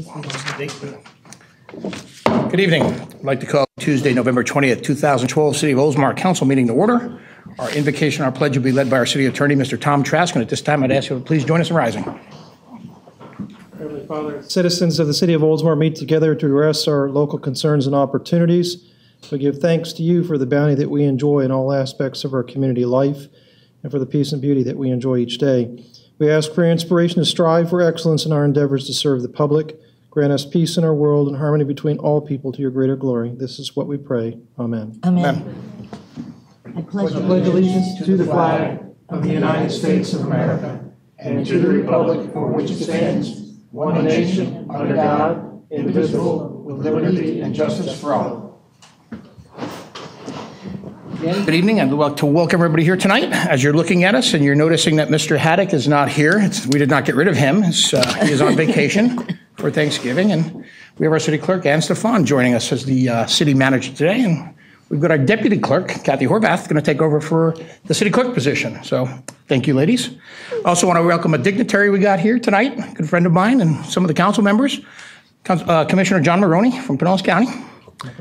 Good evening. I'd like to call Tuesday, November 20th, 2012, City of Oldsmar Council meeting to order. Our invocation, our pledge will be led by our City Attorney, Mr. Tom Trask, and at this time I'd ask you to please join us in rising. Heavenly Father, citizens of the City of Oldsmar meet together to address our local concerns and opportunities. We give thanks to you for the bounty that we enjoy in all aspects of our community life and for the peace and beauty that we enjoy each day. We ask for inspiration to strive for excellence in our endeavors to serve the public. Grant us peace in our world and harmony between all people to your greater glory. This is what we pray. Amen. Amen. I pledge allegiance to the flag of the United States of America and to the republic for which it stands, one nation, under God, indivisible, with liberty and justice for all. Good evening. I'd like to welcome everybody here tonight. As you're looking at us and you're noticing that Mr. Haddock is not here, we did not get rid of him. He is on vacation for Thanksgiving. And we have our City Clerk, Ann Stefan, joining us as the City Manager today. And we've got our Deputy Clerk, Kathy Horvath, going to take over for the City Clerk position. So thank you, ladies. Also want to welcome a dignitary we got here tonight, a good friend of mine, and some of the council members. Commissioner John Maroney from Pinellas County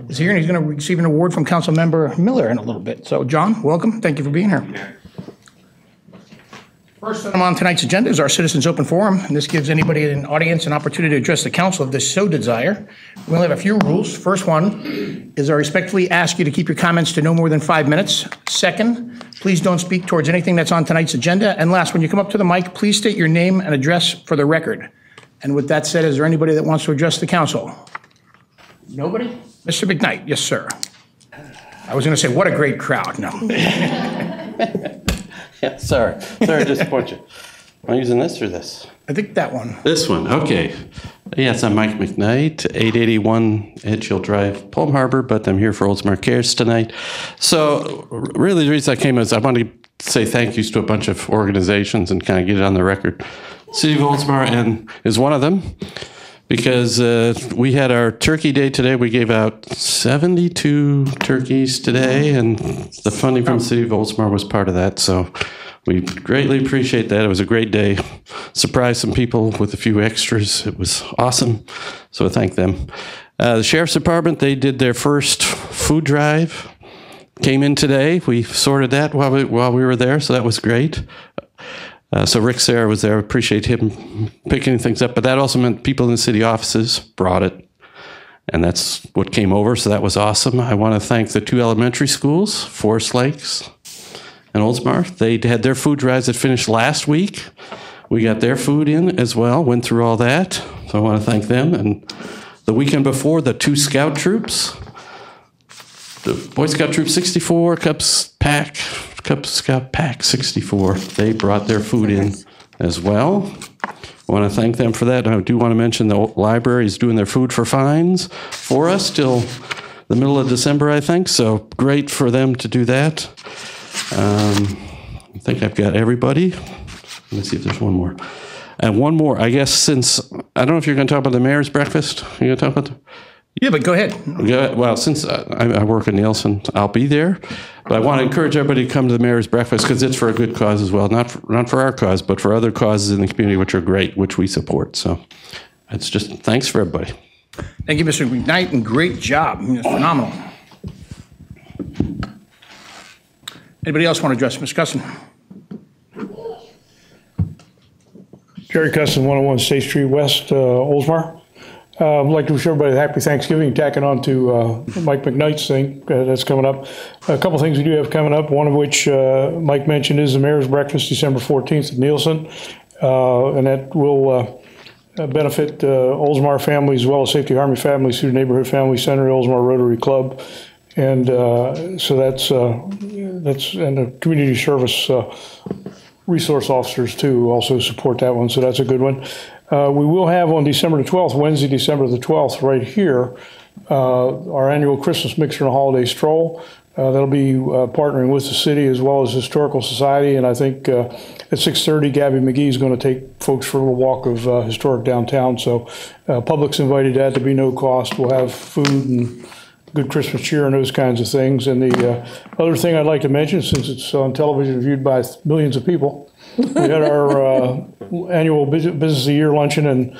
is here, and he's going to receive an award from Council Member Miller in a little bit. So, John, welcome. Thank you for being here. First item on tonight's agenda is our Citizens Open Forum, and this gives anybody in the audience an opportunity to address the council if they so desire. We only have a few rules. First one is I respectfully ask you to keep your comments to no more than 5 minutes. Second, please don't speak towards anything that's on tonight's agenda. And last, when you come up to the mic, please state your name and address for the record. And with that said, is there anybody that wants to address the council? Nobody? Mr. McKnight, yes, sir. I was going to say, what a great crowd. No. Yeah, sorry to disappoint you. Am I using this or this? I think that one. This one, okay. Yes, I'm Mike McKnight, 881 Edgehill Drive, Palm Harbor, but I'm here for Oldsmar Cares tonight. So really the reason I came is I wanted to say thank yous to a bunch of organizations and kind of get it on the record. City of Oldsmar and is one of them. Because we had our turkey day today. We gave out 72 turkeys today, and the funding from the City of Oldsmar was part of that. So we greatly appreciate that. It was a great day. Surprised some people with a few extras. It was awesome. So I thank them. The Sheriff's Department, they did their first food drive. Came in today. We sorted that while we were there, so that was great. So Rick Sarah was there. I appreciate him picking things up. But that also meant people in the city offices brought it. And that's what came over. So that was awesome. I want to thank the two elementary schools, Forest Lakes and Oldsmar. They had their food drives that finished last week. We got their food in as well. Went through all that. So I want to thank them. And the weekend before, the two scout troops, the Boy Scout Troop 64, Cub Scout Pack 64. They brought their food in as well. I want to thank them for that. I do want to mention the library is doing their food for fines for us till the middle of December, I think. So great for them to do that. I think I've got everybody. Let me see if there's one more. And one more, I guess, since I don't know if you're going to talk about the mayor's breakfast. Are you going to talk about Yeah, but go ahead. Yeah, well, since I work in Nielsen, I'll be there. But I want to encourage everybody to come to the mayor's breakfast because it's for a good cause as well. Not for our cause, but for other causes in the community which are great, which we support. So it's just thanks for everybody. Thank you, Mr. McKnight, and great job. Phenomenal. Anybody else want to address Mr. Cusson? Jerry Cusson, 101 State Street West, Oldsmar. I'd like to wish everybody a happy Thanksgiving, tacking on to Mike McKnight's thing that's coming up. A couple things we do have coming up, one of which Mike mentioned is the Mayor's Breakfast, December 14th at Nielsen. And that will benefit Oldsmar families as well as Safety Army families through the Neighborhood Family Center, Oldsmar Rotary Club. And so that's and the community service resource officers too also support that one, so that's a good one. We will have on December the 12th, Wednesday, December the 12th, right here, our annual Christmas Mixer and Holiday Stroll. That'll be partnering with the city as well as Historical Society, and I think at 6:30, Gabby McGee is going to take folks for a little walk of historic downtown, so public's invited to that to be no cost. We'll have food and good Christmas cheer and those kinds of things. And the other thing I'd like to mention, since it's on television viewed by millions of people, We had our annual business of the year luncheon, and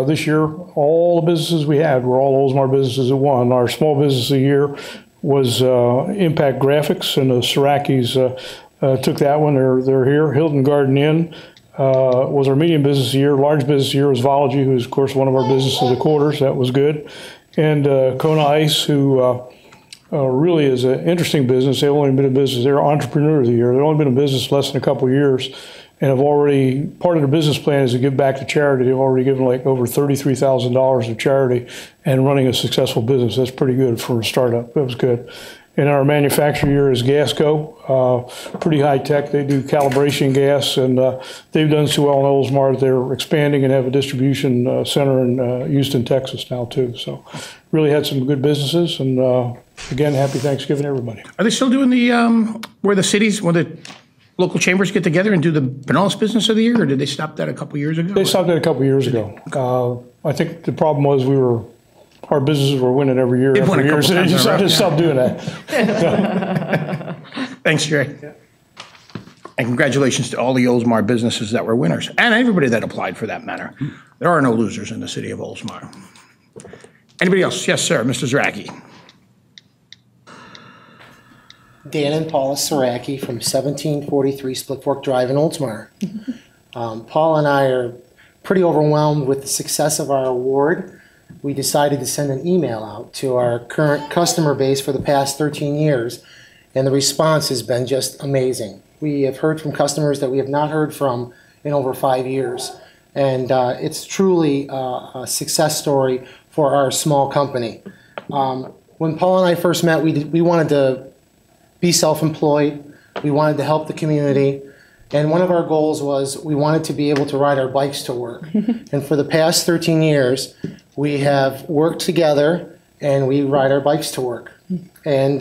this year, all the businesses we had were all Oldsmar businesses that won. Our small business of the year was Impact Graphics, and the Sarakis took that one. They're here. Hilton Garden Inn was our medium business of the year. Large business of the year was Vology, who's, of course, one of our businesses of the quarters. That was good. And Kona Ice, who really is an interesting business. They've only been in business. They're Entrepreneur of the Year. They've only been in business less than a couple of years, and have already, part of their business plan is to give back to charity. They've already given like over $33,000 to charity and running a successful business. That's pretty good for a startup. That was good. And our manufacturer year is Gasco, pretty high tech. They do calibration gas, and they've done so well in Oldsmar. They're expanding and have a distribution center in Houston, Texas now too. So really had some good businesses, and again, happy Thanksgiving, everybody. Are they still doing the, where the local chambers get together and do the Pinellas Business of the Year, or did they stop that a couple years ago? They stopped that a couple years ago. I think the problem was our businesses were winning every year after year, so they decided to stop doing that. Thanks, Jerry. And congratulations to all the Oldsmar businesses that were winners, and everybody that applied for that matter. There are no losers in the city of Oldsmar. Anybody else? Yes, sir, Mr. Zracki. Dan and Paula Saraki from 1743 Split Fork Drive in Oldsmar. Paul and I are pretty overwhelmed with the success of our award. We decided to send an email out to our current customer base for the past 13 years, and the response has been just amazing. We have heard from customers that we have not heard from in over 5 years, and it's truly a success story for our small company. When Paul and I first met, we wanted to be self-employed. We wanted to help the community. And one of our goals was we wanted to be able to ride our bikes to work. And for the past 13 years, we have worked together and we ride our bikes to work. And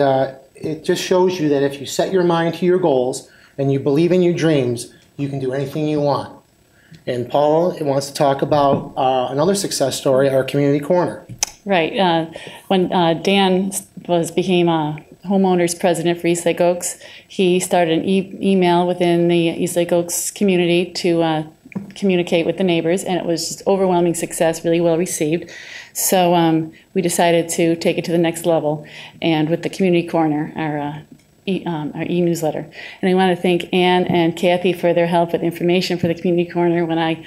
it just shows you that if you set your mind to your goals and you believe in your dreams, you can do anything you want. And Paul wants to talk about another success story, our community corner. Right. When Dan became a homeowners president for Eastlake Oaks, he started an email within the Eastlake Oaks community to communicate with the neighbors, and it was just overwhelming success, really well received. So we decided to take it to the next level, and with the community corner, our e-newsletter. And I want to thank Ann and Kathy for their help with information for the community corner. When I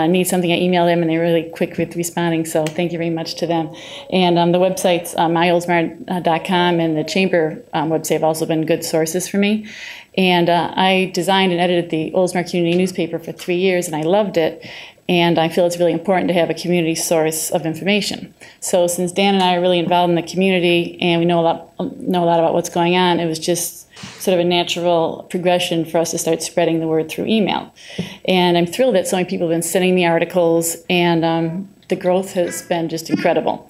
need something, I email them, and they're really quick with responding, so thank you very much to them. And the websites, myoldsmar.com and the chamber website have also been good sources for me. And I designed and edited the Oldsmar Community newspaper for 3 years, and I loved it. And I feel it's really important to have a community source of information. So since Dan and I are really involved in the community and we know a lot about what's going on, it was just sort of a natural progression for us to start spreading the word through email. And I'm thrilled that so many people have been sending me articles, and the growth has been just incredible.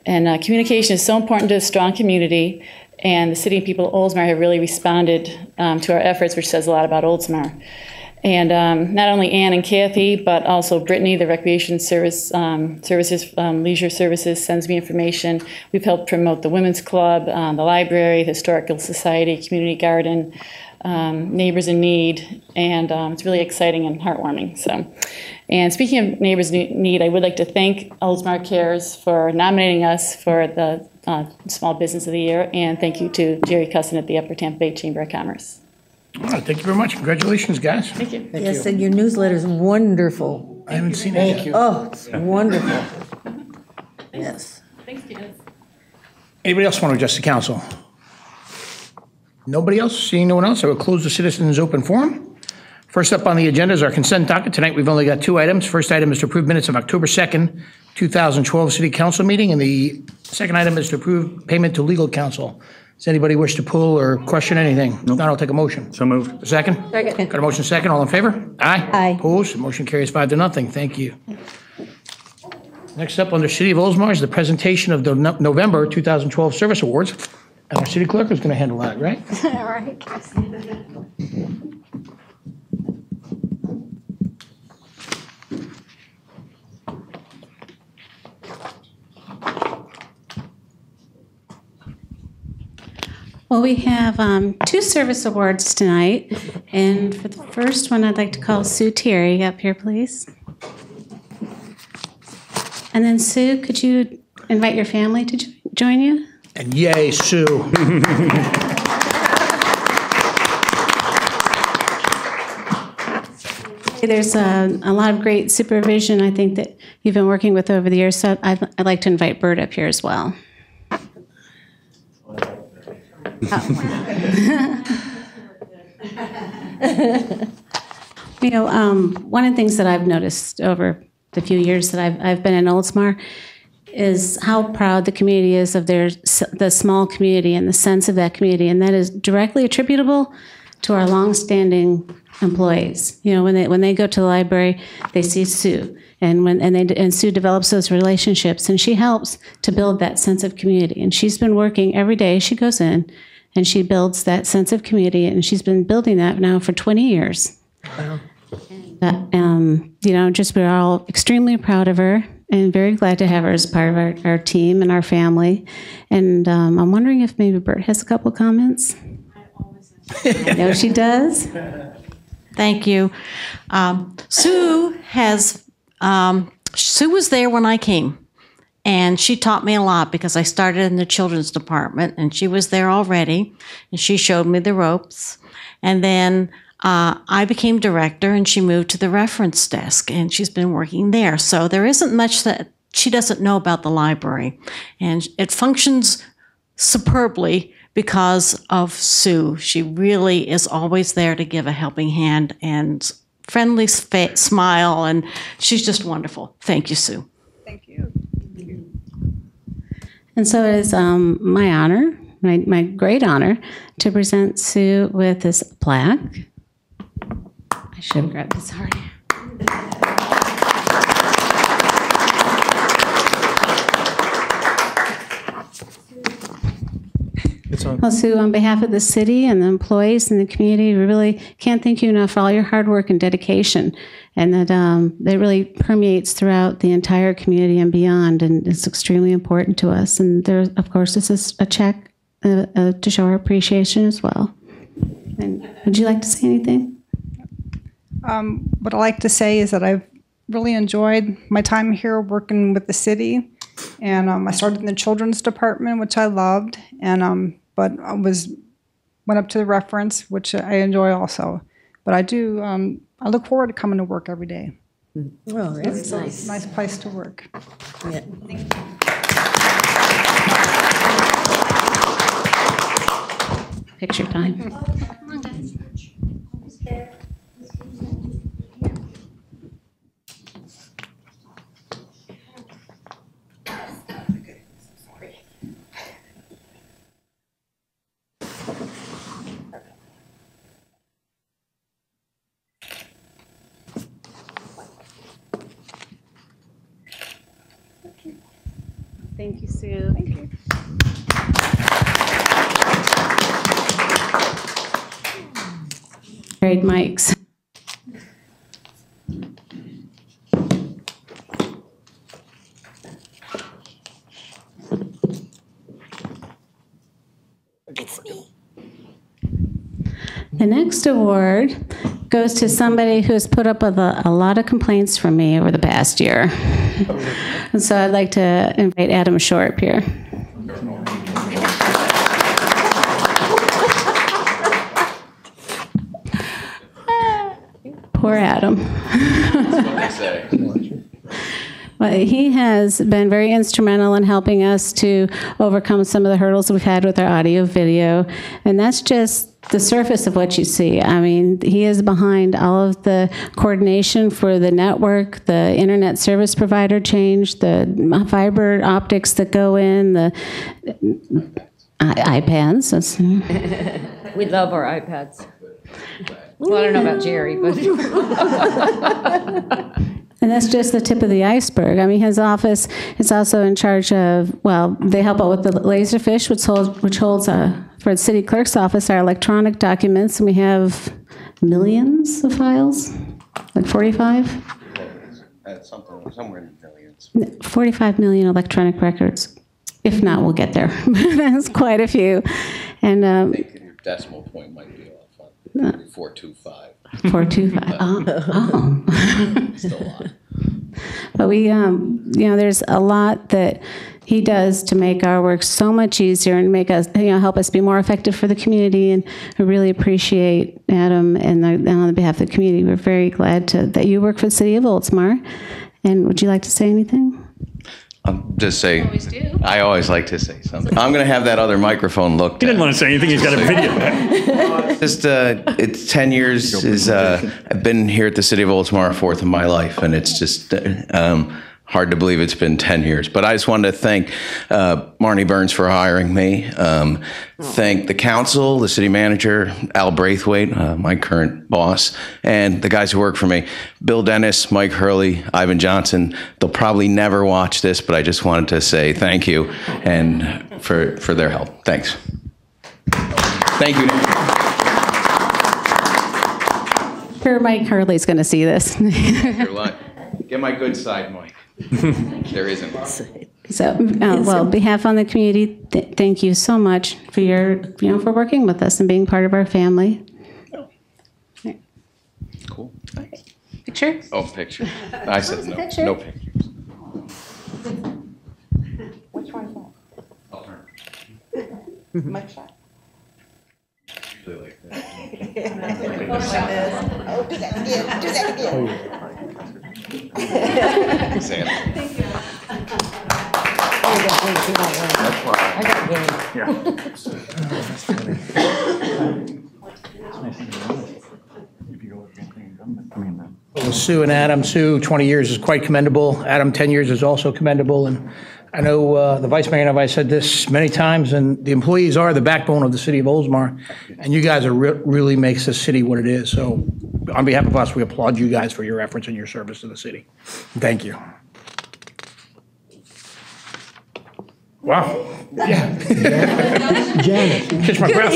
And communication is so important to a strong community, and the city and people of Oldsmar have really responded to our efforts, which says a lot about Oldsmar. And not only Ann and Kathy, but also Brittany, the Recreation Leisure Services, sends me information. We've helped promote the Women's Club, the library, the Historical Society, Community Garden, Neighbors in Need, and it's really exciting and heartwarming. So, and speaking of Neighbors in Need, I would like to thank Oldsmar Cares for nominating us for the Small Business of the Year, and thank you to Jerry Cussin at the Upper Tampa Bay Chamber of Commerce. All right, thank you very much. Congratulations, guys. Thank you. Yes, and your newsletter is wonderful. I haven't seen it yet. Thank you. Oh, it's wonderful. Yes. Thanks, Janice. Anybody else want to address the council? Nobody else? Seeing no one else, I will close the citizens' open forum. First up on the agenda is our consent docket. Tonight we've only got 2 items. First item is to approve minutes of October 2nd, 2012 City Council meeting, and the second item is to approve payment to legal counsel. Does anybody wish to pull or question anything? Nope. If not, I'll take a motion. So moved. A second? Second. Got a motion second. All in favor? Aye. Aye. Opposed? Motion carries 5-0. Thank you. Next up under City of Oldsmar is the presentation of the November 2012 Service Awards. And our city clerk is going to handle that, right? All right. Well, we have 2 service awards tonight. And for the first one, I'd like to call Sue Thierry up here, please. And then, Sue, could you invite your family to join you? And yay, Sue. There's a lot of great supervision, I think, that you've been working with over the years, so I'd like to invite Bert up here as well. You know, one of the things that I've noticed over the few years that I've been in Oldsmar is how proud the community is of the small community and the sense of that community, and that is directly attributable to our longstanding employees. You know, when they go to the library, they see Sue, and Sue develops those relationships, and she helps to build that sense of community. And she's been working every day. She goes in, and she builds that sense of community, and she's been building that now for 20 years. Wow. You know, just we're all extremely proud of her and very glad to have her as part of our team and our family. And I'm wondering if maybe Bert has a couple comments. I know she does. Thank you. Sue was there when I came, and she taught me a lot because I started in the children's department, and she was there already, and she showed me the ropes. And then I became director, and she moved to the reference desk, and she's been working there. So there isn't much that she doesn't know about the library, and it functions superbly because of Sue. She really is always there to give a helping hand and friendly smile, and she's just wonderful. Thank you, Sue. Thank you. And so it is my honor, my great honor, to present Sue with this plaque. I should have grabbed this already. Well, Sue, on behalf of the city and the employees and the community, we really can't thank you enough for all your hard work and dedication, and that really permeates throughout the entire community and beyond, and it's extremely important to us. And there, of course, this is a check to show our appreciation as well. And would you like to say anything? What I like to say is that I've really enjoyed my time here working with the city, and I started in the children's department, which I loved, and but I went up to the reference, which I enjoy also. But I do I look forward to coming to work every day. Oh, that's nice. It's a nice place to work. Yeah. Picture time. Thank you, Sue. Thank you. Great mics. It's me. The next award goes to somebody who's put up with a lot of complaints from me over the past year. And so I'd like to invite Adam Short here. Poor Adam. Well, he has been very instrumental in helping us to overcome some of the hurdles we've had with our audio video, and that's just the surface of what you see. I mean, he is behind all of the coordination for the network, the internet service provider change, the fiber optics that go in, the iPads. We love our iPads. Well, I don't know about Jerry, but... And that's just the tip of the iceberg. I mean, his office is also in charge of, well, they help out with the Laserfish, which holds for the city clerk's office, our electronic documents, and we have millions of files, like 45? Somewhere in the millions. 45 million electronic records. If not, we'll get there. That's quite a few. And I think your decimal point might be off on 425. 425. Oh. Still a lot. But we, there's a lot that he does to make our work so much easier and make us, help us be more effective for the community. And I really appreciate Adam, and on behalf of the community, we're very glad that you work for the city of Oldsmar. And would you like to say anything? Just say, I always like to say something. I'm going to have that other microphone looked at. He didn't want to say anything. He's got a video. Just, it's 10 years. I've been here at the city of Oldsmar a fourth of my life, and it's just hard to believe it's been 10 years. But I just wanted to thank Marnie Burns for hiring me. Thank the council, the city manager, Al Braithwaite, my current boss, and the guys who work for me, Bill Dennis, Mike Hurley, Ivan Johnson. They'll probably never watch this, but I just wanted to say thank you and for their help. Thanks. Thank you. Sure, Mike Hurley's going to see this. Your luck. Get my good side, Mike. There isn't. So, on behalf of the community, thank you so much for your, for working with us and being part of our family. Cool. Thanks. Picture? Oh, picture. I said no. Picture? No pictures. Which one is that? I'll turn. Much shot. Usually like that. Oh, do that again. Do that again. Sam. That's why. I got game. Well, Sue and Adam, Sue, 20 years is quite commendable. Adam, 10 years is also commendable. And I know the vice mayor and I said this many times, and the employees are the backbone of the city of Oldsmar, and you guys are really makes this city what it is. So on behalf of us, we applaud you guys for your efforts and your service to the city. Thank you. Wow. Yeah. Janice. Catch my breath.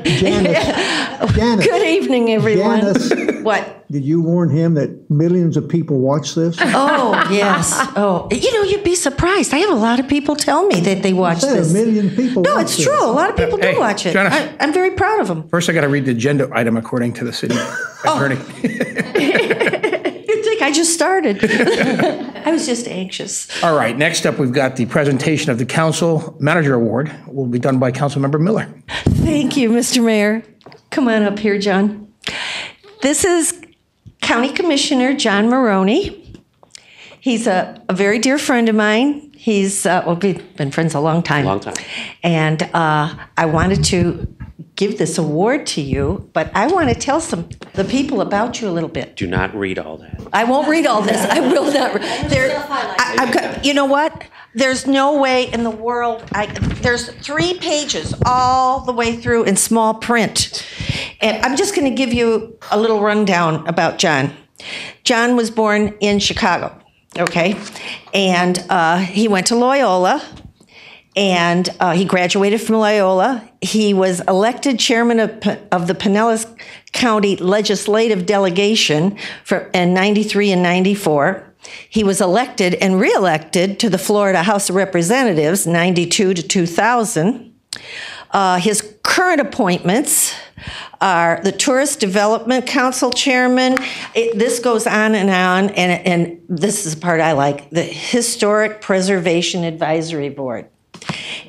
Janice. Good evening, everyone. Janice, What? did you warn him that millions of people watch this? Oh, yes. Oh, you'd be surprised. I have a lot of people tell me that they watch this. A million people No, watch it's this. true. A lot of people do Hey, watch it. Janice. I'm very proud of them. First, I got to read the agenda item according to the city attorney. You think I just started? I was just anxious. All right, next up, we've got the presentation of the Council Manager Award. Will be done by Councilmember Miller. Thank you, Mr. Mayor. Come on up here, John. This is County Commissioner John Maroney. He's a very dear friend of mine. We've been friends a long time. And I wanted to give this award to you, but I want to tell the people about you a little bit. Do not read all that. I won't read all this. I will not. You know what? There's no way in the world. There's 3 pages all the way through in small print. And I'm just going to give you a little rundown about John. John was born in Chicago, okay? And he went to Loyola. And he graduated from Loyola. He was elected chairman of the Pinellas County Legislative Delegation in 93 and 94. He was elected and reelected to the Florida House of Representatives, 92 to 2000. His current appointments are the Tourist Development Council chairman. This goes on, and this is the part I like, the Historic Preservation Advisory Board.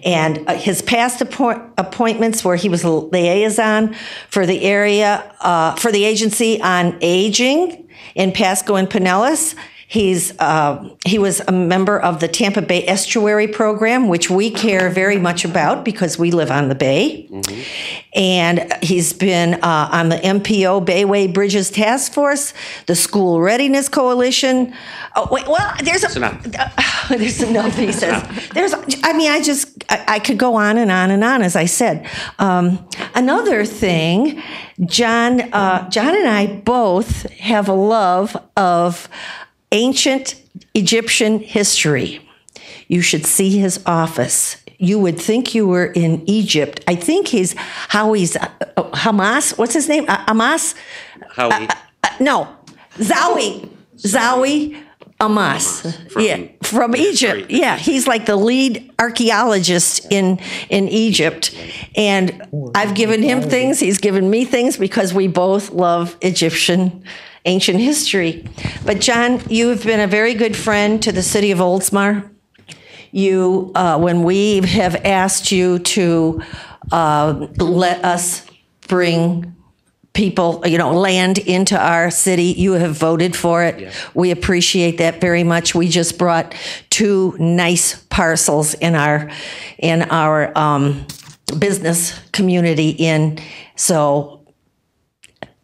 And his past appointments where he was a liaison for the area, for the Agency on Aging in Pasco and Pinellas. He was a member of the Tampa Bay Estuary Program, which we care very much about because we live on the bay. Mm-hmm. And he's been on the MPO Bayway Bridges Task Force, the School Readiness Coalition. Oh, wait, well, there's enough, he says. I could go on and on and on, as I said. Another thing, John and I both have a love of ancient Egyptian history. You should see his office. You would think you were in Egypt. I think Hamas. What's his name? Hamas? Howie. No, Zawi. Amas. Yeah, from Egypt. Yeah, he's like the lead archaeologist in Egypt. And I've given him things, he's given me things because we both love Egyptian ancient history. But John, you've been a very good friend to the city of Oldsmar. You, when we have asked you to let us bring people, land into our city, you have voted for it. Yeah. We appreciate that very much. We just brought 2 nice parcels in our business community in. So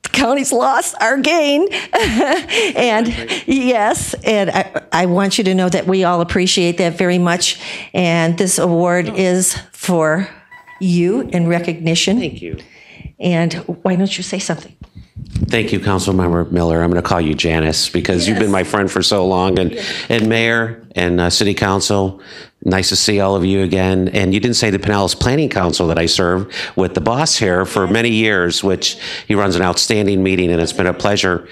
the county's lost our gain. And yes, and I want you to know that we all appreciate that very much. And this award is for you in recognition. Thank you. And why don't you say something? Thank you, Councilmember Miller. I'm going to call you Janice because you've been my friend for so long. And Mayor and City Council, nice to see all of you again. And you didn't say the Pinellas Planning Council that I served with the boss here for many years, which he runs an outstanding meeting, and it's been a pleasure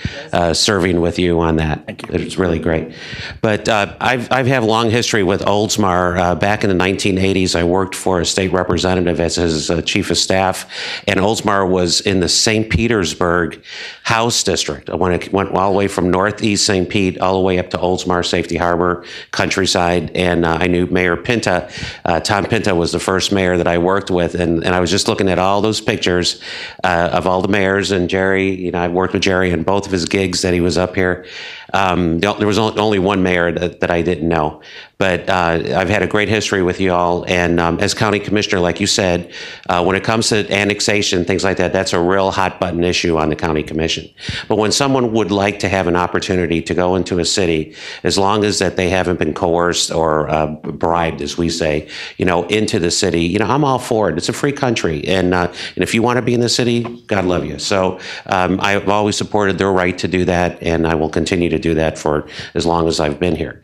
serving with you on that. Thank you. It's really great. But I've had a long history with Oldsmar. Back in the 1980s, I worked for a state representative as his chief of staff, and Oldsmar was in the St. Petersburg House District. I went all the way from northeast St. Pete all the way up to Oldsmar, Safety Harbor, Countryside, and I knew Mayor Pinta. Tom Pinta was the first mayor that I worked with, and I was just looking at all those pictures of all the mayors, and Jerry, I worked with Jerry in both of his gigs that he was up here. There was only one mayor that I didn't know, but I've had a great history with you all, and as county commissioner, like you said, when it comes to annexation, things like that, that's a real hot button issue on the county commission. But when someone would like to have an opportunity to go into a city, as long as that they haven't been coerced or bribed, as we say, into the city, I'm all for it. It's a free country, and if you want to be in the city, God love you. So I've always supported their right to do that, and I will continue to do that for as long as I've been here.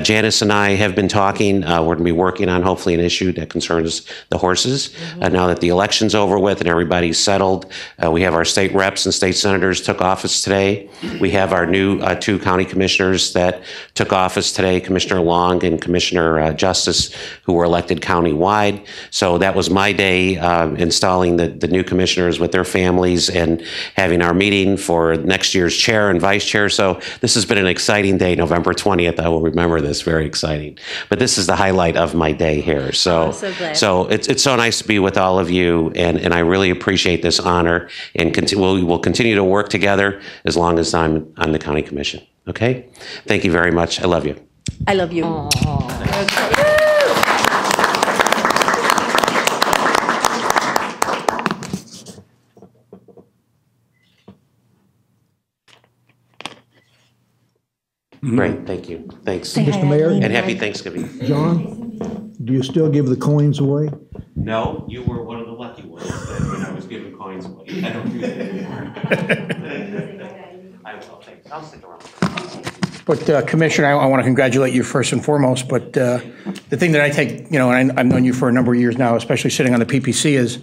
Janice and I have been talking. We're going to be working on hopefully an issue that concerns the horses. Now that the election's over with and everybody's settled, we have our state reps and state senators took office today. We have our new 2 county commissioners that took office today, Commissioner Long and Commissioner Justice, who were elected county-wide. So that was my day installing the new commissioners with their families and having our meeting for next year's chair and vice chair. So this has been an exciting day, November 20th. I will remember this, very exciting. But this is the highlight of my day here. So, so it's so nice to be with all of you, and I really appreciate this honor, and we'll continue to work together as long as I'm on the county commission. Okay? Thank you very much. I love you. I love you. Great, thank you. Thanks. Mr. Mayor? And happy Thanksgiving. John, do you still give the coins away? No, you were one of the lucky ones when I was giving coins away. I don't do that anymore. I will, thanks. I'll stick around. But Commissioner, I want to congratulate you first and foremost, but the thing that I take, and I've known you for a number of years now, especially sitting on the PPC, is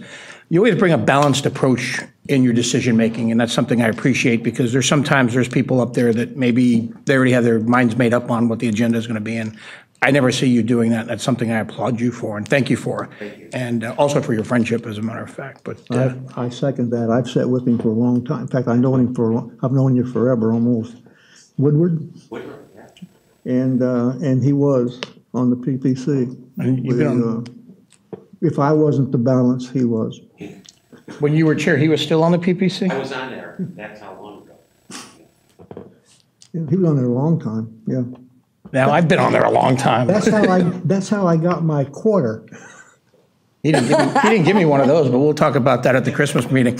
you always bring a balanced approach in your decision making, and that's something I appreciate, because there's people up there that maybe they already have their minds made up on what the agenda is going to be, and I never see you doing that. That's something I applaud you for, and thank you for, and also for your friendship, as a matter of fact. But I second that. I've sat with him for a long time. In fact, I've known you forever, almost. Woodward, yeah. And he was on the PPC. If I wasn't the balance, he was. When you were chair, he was still on the PPC? I was on there. That's how long ago. He was on there a long time, yeah. Now, I've been on there a long time. That's how I got my quarter. He didn't give me one of those, but we'll talk about that at the Christmas meeting.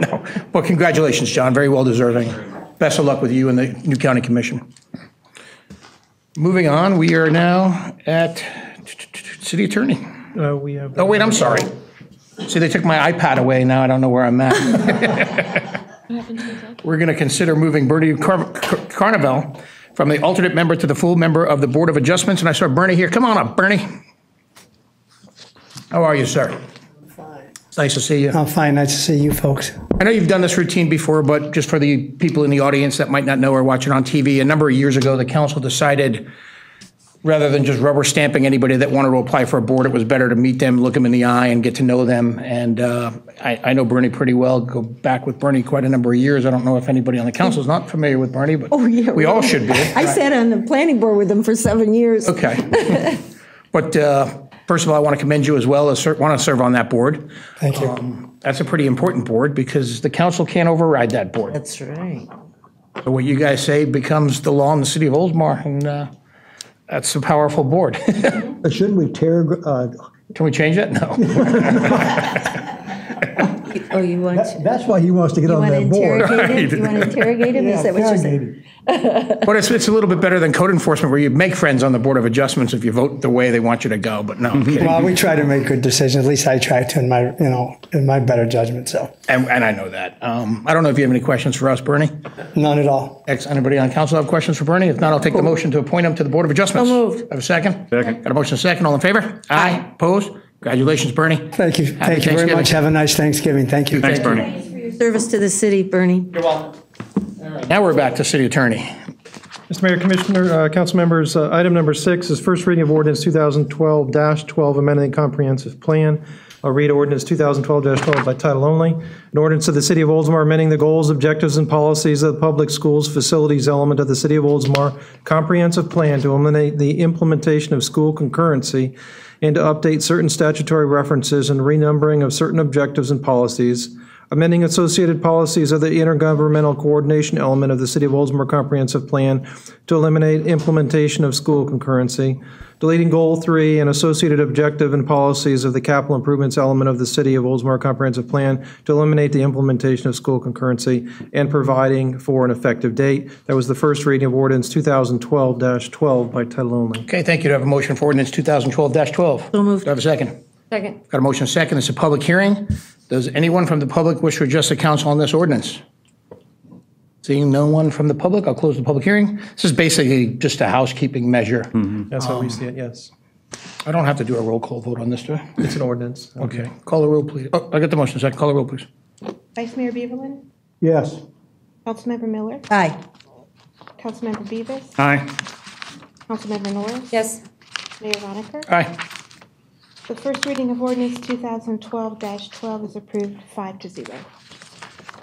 No. Well, congratulations, John. Very well deserving. Best of luck with you and the new county commission. Moving on, we are now at city attorney. We have. Oh, wait, I'm sorry. See, they took my iPad away. Now I don't know where I'm at. We're going to consider moving Bernie Carnevale from the alternate member to the full member of the Board of Adjustments. And I saw Bernie here. Come on up, Bernie. How are you, sir? Fine. Nice to see you. I'm fine. Nice to see you folks. I know you've done this routine before, but just for the people in the audience that might not know or watch it on TV, a number of years ago, the council decided, rather than just rubber stamping anybody that wanted to apply for a board, it was better to meet them, look them in the eye, and get to know them. And I know Bernie pretty well, go back with Bernie quite a number of years. I don't know if anybody on the council is not familiar with Bernie, but we all should be. I sat on the planning board with him for 7 years. Okay. But first of all, I want to commend you as well as want to serve on that board. Thank you. That's a pretty important board because the council can't override that board. That's right. So what you guys say becomes the law in the city of Oldsmar, and that's a powerful board. Shouldn't we tear? Can we change that? No. Oh, you want to? That's why he wants to get on that board. Interrogate him? You want to interrogate him? Is that what you're saying? But it's a little bit better than code enforcement, where you make friends on the Board of Adjustments if you vote the way they want you to go. But no, I'm kidding. Well, we try to make good decisions. At least I try to, in my better judgment. So. And I know that. I don't know if you have any questions for us, Bernie. None at all. Anybody on council have questions for Bernie? If not, I'll take the motion to appoint him to the Board of Adjustments. So moved. Have a second? Second. Got a motion and a second. All in favor? Aye. Opposed? Congratulations, Bernie. Thank you. Thank you very much. Have a nice Thanksgiving. Thank you. Thanks, Bernie. Thanks for your service to the city, Bernie. You're welcome. All right, now we're back to City Attorney. Mr. Mayor, Commissioner, council members, item number 6 is first reading of ordinance 2012-12, amending the comprehensive plan. I'll read ordinance 2012-12 by title only. An ordinance of the City of Oldsmar amending the goals, objectives, and policies of the public schools facilities element of the City of Oldsmar comprehensive plan to eliminate the implementation of school concurrency and to update certain statutory references and renumbering of certain objectives and policies, amending associated policies of the intergovernmental coordination element of the City of Oldsmar comprehensive plan to eliminate implementation of school concurrency, deleting Goal 3 and associated objective and policies of the capital improvements element of the City of Oldsmar comprehensive plan to eliminate the implementation of school concurrency, and providing for an effective date. That was the first reading of ordinance 2012-12 by title only. Okay, thank you. To have a motion for ordinance 2012-12. So moved. Do I have a second? Second. Got a motion and a second. It's a public hearing. Does anyone from the public wish to address the council on this ordinance? Seeing no one from the public, I'll close the public hearing. This is basically just a housekeeping measure. That's how we see it, yes. I don't have to do a roll call vote on this, do I? It's an ordinance. Okay. Call the roll, please. Oh, I got the motion second. Call the roll, please. Vice Mayor Beaverland? Yes. Councilmember Miller? Aye. Councilmember Beavis? Aye. Councilmember Norris? Yes. Mayor Roniker? Aye. The first reading of ordinance 2012-12 is approved 5-0.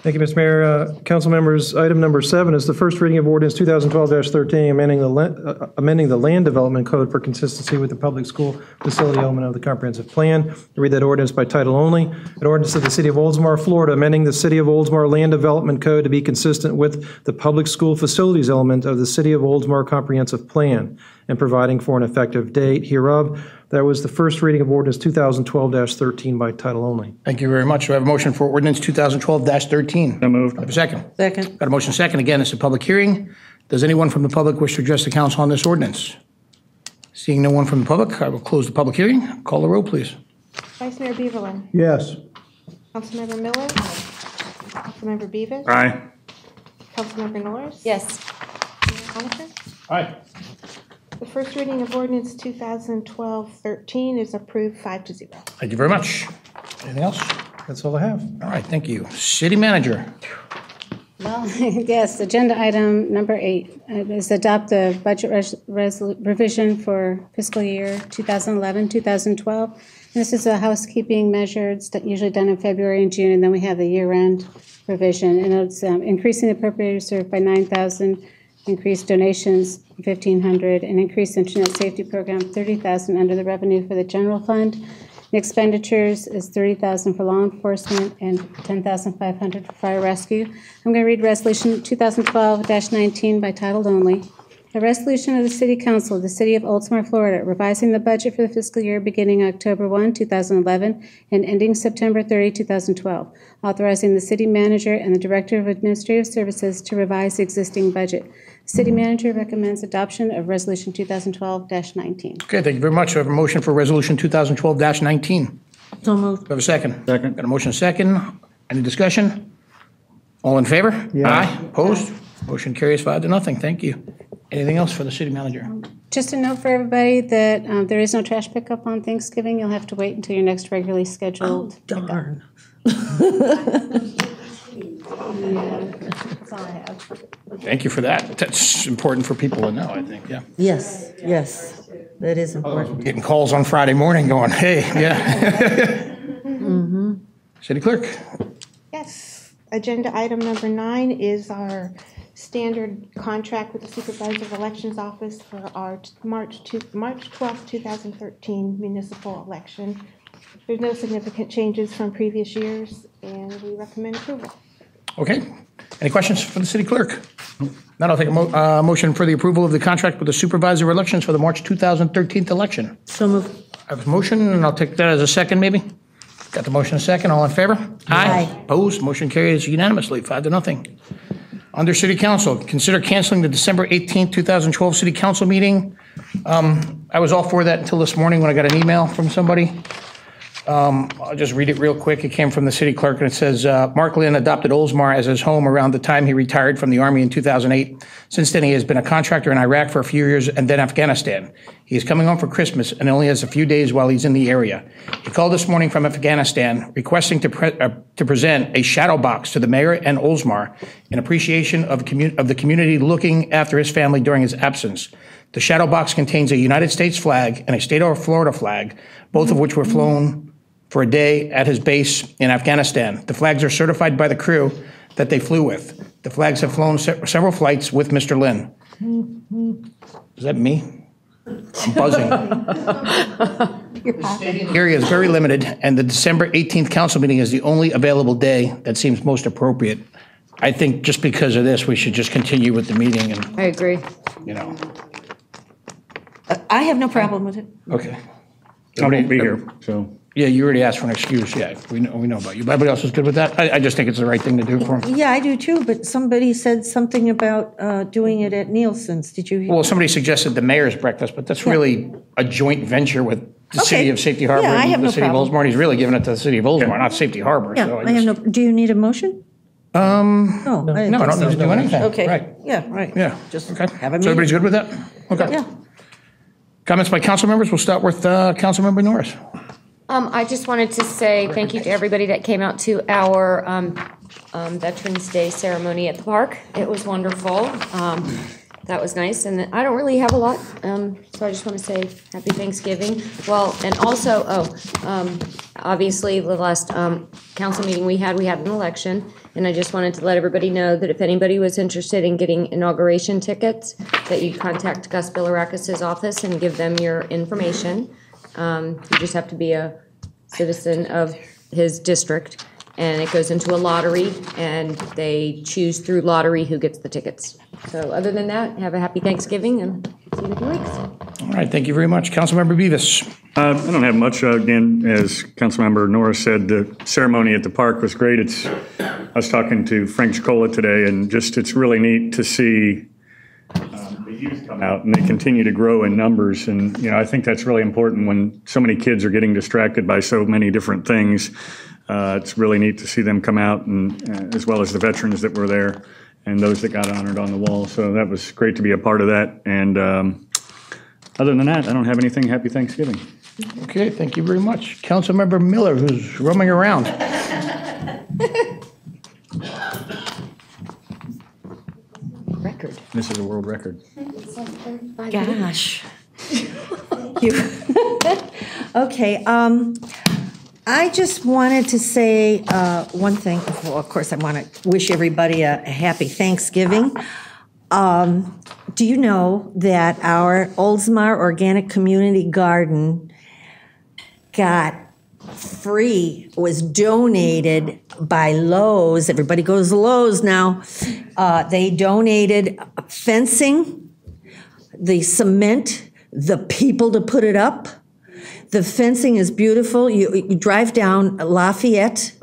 Thank you, Mr. Mayor. Council members, item number 7 is the first reading of ordinance 2012-13, amending the land development code for consistency with the public school facility element of the comprehensive plan. I read that ordinance by title only. An ordinance of the City of Oldsmar, Florida, amending the City of Oldsmar land development code to be consistent with the public school facilities element of the City of Oldsmar comprehensive plan and providing for an effective date hereof. That was the first reading of ordinance 2012-13 by title only. Thank you very much. Do I have a motion for ordinance 2012-13? So moved. I have a second. Second. Got a motion second. Again, it's a public hearing. Does anyone from the public wish to address the council on this ordinance? Seeing no one from the public, I will close the public hearing. Call the roll, please. Vice Mayor Beaverland? Yes. Councilmember Miller? Councilmember Beavis? Aye. Councilmember Norris? Yes. Mayor Roniker? Aye. The first reading of ordinance 2012-13 is approved 5-0. Thank you very much. Anything else? That's all I have. All right, thank you. City manager. Well, yes, agenda item number 8 is adopt the budget revision for fiscal year 2011-2012. And this is a housekeeping measure. It's usually done in February and June, and then we have the year-end revision. And it's increasing the appropriated reserve by $9,000, increased donations $1,500, and increased internet safety program $30,000 under the revenue for the general fund. The expenditures is $30,000 for law enforcement and $10,500 for fire rescue. I'm going to read Resolution 2012-19 by title only. A resolution of the City Council of the City of Oldsmar, Florida, revising the budget for the fiscal year beginning October 1, 2011 and ending September 30, 2012, authorizing the City Manager and the Director of Administrative Services to revise the existing budget. The City Manager recommends adoption of Resolution 2012-19. Okay, thank you very much. I have a motion for Resolution 2012-19. So moved. Do I have a second? Second. Got a motion second. Any discussion? All in favor? Yeah. Aye. Opposed? Motion carries 5-0. Thank you. Anything else for the city manager? Just a note for everybody that there is no trash pickup on Thanksgiving. You'll have to wait until your next regularly scheduled. Oh, darn. That's all I have. Thank you for that. That's important for people to know, I think, yeah. Yes, yes, that is important. Getting calls on Friday morning going, hey, yeah. City Clerk. Yes. Agenda item number 9 is our standard contract with the Supervisor of Elections office for our March 12th, 2013 municipal election. There's no significant changes from previous years, and we recommend approval. Okay. Any questions for the City Clerk? Then I'll take a motion for the approval of the contract with the Supervisor of Elections for the March 2013 election. So moved. I have a motion, and I'll take that as a second, maybe. Got the motion a second. All in favor? Aye. Opposed? Motion carries unanimously, 5-0. Under City Council, consider canceling the December 18th, 2012 City Council meeting. I was all for that until this morning when I got an email from somebody. I'll just read it real quick. It came from the city clerk, and it says, Mark Lynn adopted Oldsmar as his home around the time he retired from the Army in 2008. Since then, he has been a contractor in Iraq for a few years and then Afghanistan. He is coming home for Christmas and only has a few days while he's in the area. He called this morning from Afghanistan requesting to present a shadow box to the mayor and Oldsmar in appreciation of the community looking after his family during his absence. The shadow box contains a United States flag and a state of Florida flag, both of which were flown for a day at his base in Afghanistan. The flags are certified by the crew that they flew with. The flags have flown several flights with Mr. Lynn. Is that me? I'm buzzing. The area is very limited, and the December 18th council meeting is the only available day that seems most appropriate. I think just because of this, we should just continue with the meeting and, I agree. you know. I have no problem with it. Okay. I won't be here, so. Yeah, you already asked for an excuse. Yeah, we know about you. Everybody else is good with that? I just think it's the right thing to do for him. Yeah, I do too, but somebody said something about doing it at Nielsen's. Did you hear? Well, somebody suggested the mayor's breakfast, but that's really a joint venture with the city of Safety Harbor Yeah, I have and the no city of problem. Oldsmar. He's really giving it to the city of Oldsmar, not Safety Harbor. Yeah, So I have no, do you need a motion? No, I I don't need to do anything. Okay. Right. Yeah, right. Yeah. Just Okay. have a So everybody's meeting. good with that? Okay. Yeah. Comments by council members? We'll start with Councilmember Norris. I just wanted to say thank you to everybody that came out to our Veterans Day ceremony at the park. It was wonderful. That was nice, and I don't really have a lot, so I just want to say Happy Thanksgiving. Well, and also, obviously, the last council meeting we had an election, and I just wanted to let everybody know that if anybody was interested in getting inauguration tickets, that you contact Gus Bilirakis' office and give them your information. You just have to be a citizen of his district, and it goes into a lottery, and they choose through lottery who gets the tickets. So other than that, have a happy Thanksgiving, and see you in a few weeks. All right, thank you very much. Councilmember Beavis. I don't have much. Again, as Councilmember Norris said, the ceremony at the park was great. I was talking to Frank Chicola today, and just it's really neat to see the youth come out, and they continue to grow in numbers. And, you know, I think that's really important when so many kids are getting distracted by so many different things. It's really neat to see them come out, and as well as the veterans that were there and those that got honored on the wall. So that was great to be a part of that. And other than that, I don't have anything. Happy Thanksgiving. Okay, thank you very much. Councilmember Miller, who's roaming around. Record. This is a world record. Gosh. Okay, I just wanted to say one thing. Well, of course, I want to wish everybody a happy Thanksgiving. Do you know that our Oldsmar Organic Community Garden was donated by Lowe's? Everybody goes to Lowe's now. They donated fencing, the cement, the people to put it up. The fencing is beautiful. You drive down Lafayette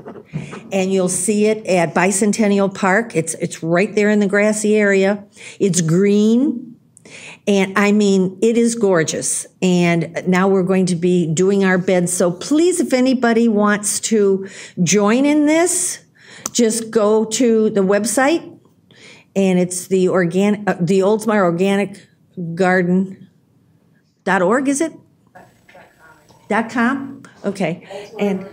and you'll see it at Bicentennial Park. It's right there in the grassy area. It's green. And I mean, it is gorgeous. And now we're going to be doing our beds. So please, if anybody wants to join in this, just go to the website and it's the Oldsmar Organic Garden.org, is it? .com? Okay. And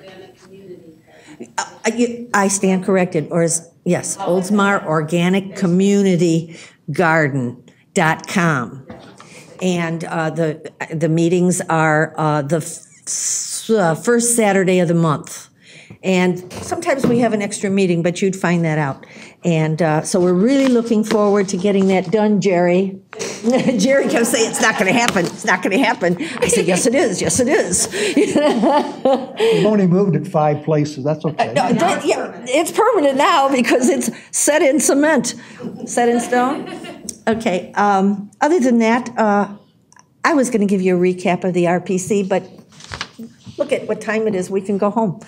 I stand corrected, or yes, Oldsmar Organic Community Garden.com. And the meetings are the first Saturday of the month. And sometimes we have an extra meeting, but you'd find that out. And so we're really looking forward to getting that done, Jerry. Jerry kept saying, it's not going to happen. It's not going to happen. I said, yes, it is. Yes, it is. We've only moved it 5 places. That's okay. Yeah, it's permanent now because it's set in cement. Set in stone? Okay. Other than that, I was going to give you a recap of the RPC, but look at what time it is. We can go home.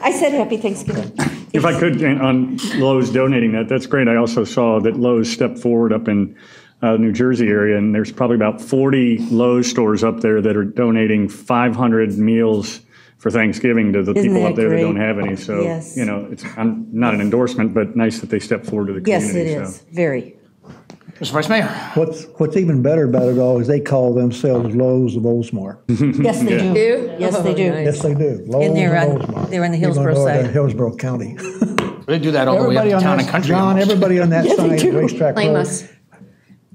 I said happy Thanksgiving. If I could, on Lowe's donating that, that's great. I also saw that Lowe's stepped forward up in New Jersey area, and there's probably about 40 Lowe's stores up there that are donating 500 meals for Thanksgiving to the people up there that don't have any. So, yes. You know, it's not an endorsement, but nice that they step forward to the community. Yes, it is. So. Very. Mr. Vice Mayor. What's even better about it all is they call themselves Lowe's of Oldsmar. Yes, they do. Yes, they do. Yes, they do. Lowe's And they're of on, Oldsmar. they're on the Even Hillsborough though they're side. in Hillsborough County. They do that all the way up to town and country. John, almost. everybody on that Yeah, they side of do. Racetrack Blame Road us.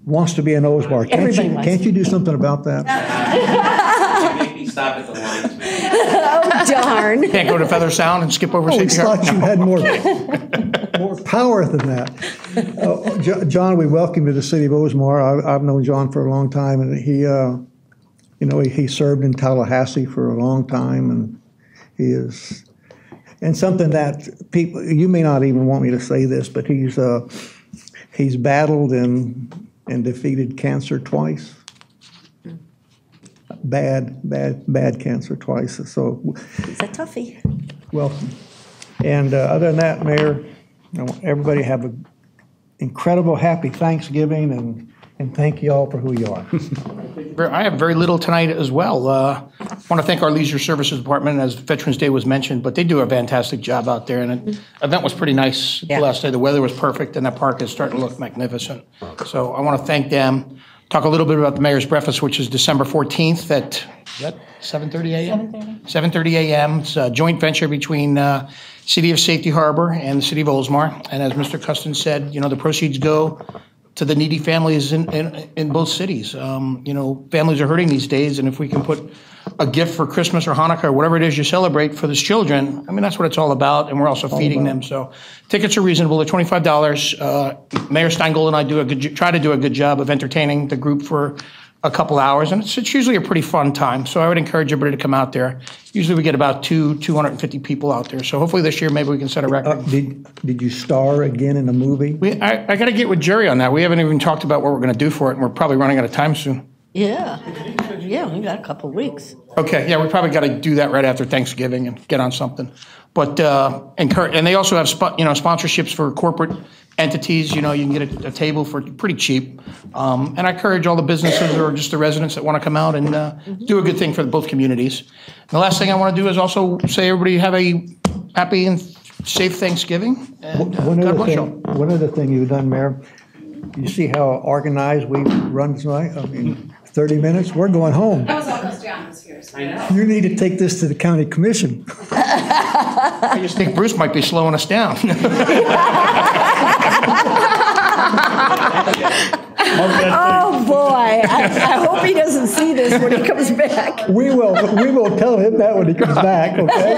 wants to be an Oldsmar. Everybody wants Can't you do something about that? Make me stop at the lines, man. Oh, darn. Can't go to Feather Sound and skip over I Safety always thought Harbor? you had more power than that. John, we welcome you to the city of Oldsmar. I've known John for a long time, and he served in Tallahassee for a long time, and he is, and something that people, you may not even want me to say this, but he's battled and defeated cancer twice. Bad cancer twice. So He's a toughie. welcome. And other than that, Mayor, I want everybody have an incredible, happy Thanksgiving, and thank you all for who you are. I have very little tonight as well. I want to thank our Leisure Services Department, as Veterans Day was mentioned, but they do a fantastic job out there. And the event was pretty nice last day. The weather was perfect, and that park is starting to look magnificent. So I want to thank them. Talk a little bit about the Mayor's Breakfast, which is December 14th at 7:30 a.m.? 7:30 a.m. It's a joint venture between City of Safety Harbor and the City of Oldsmar. And as Mr. Custon said, the proceeds go to the needy families in both cities. Families are hurting these days, and if we can put a gift for Christmas or Hanukkah or whatever it is you celebrate for these children, that's what it's all about, and we're also feeding them. So tickets are reasonable. They're $25. Mayor Steingold and I try to do a good job of entertaining the group for a couple hours, and it's usually a pretty fun time. So I would encourage everybody to come out there. Usually we get about 250 people out there. So hopefully this year maybe we can set a record. Did you star again in a movie? I got to get with Jerry on that. We haven't even talked about what we're going to do for it, and we're probably running out of time soon. Yeah. Yeah, we got a couple of weeks. Okay, yeah, we probably got to do that right after Thanksgiving and get on something. But and they also have sponsorships for corporate entities. You can get a table for pretty cheap. And I encourage all the businesses or just the residents that want to come out and do a good thing for both communities. And the last thing I want to do is also say everybody have a happy and safe Thanksgiving. And God bless you all. One other thing you've done, Mayor, you see how organized we run tonight? 30 minutes, we're going home. That was all because John was here. So. I know. You need to take this to the county commission. I just think Bruce might be slowing us down. Oh, boy. I hope he doesn't see this when he comes back. We will tell him that when he comes back, okay?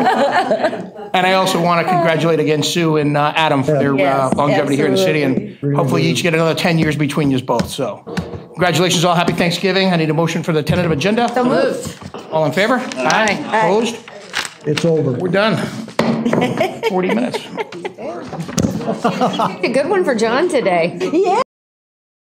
And I also want to congratulate again Sue and Adam for their longevity here in the city, and hopefully you each get another 10 years between you both. So congratulations all. Happy Thanksgiving. I need a motion for the tentative agenda. So moved. All in favor? Aye. Opposed? It's over. We're done. 40 minutes. A good one for John today. Yeah.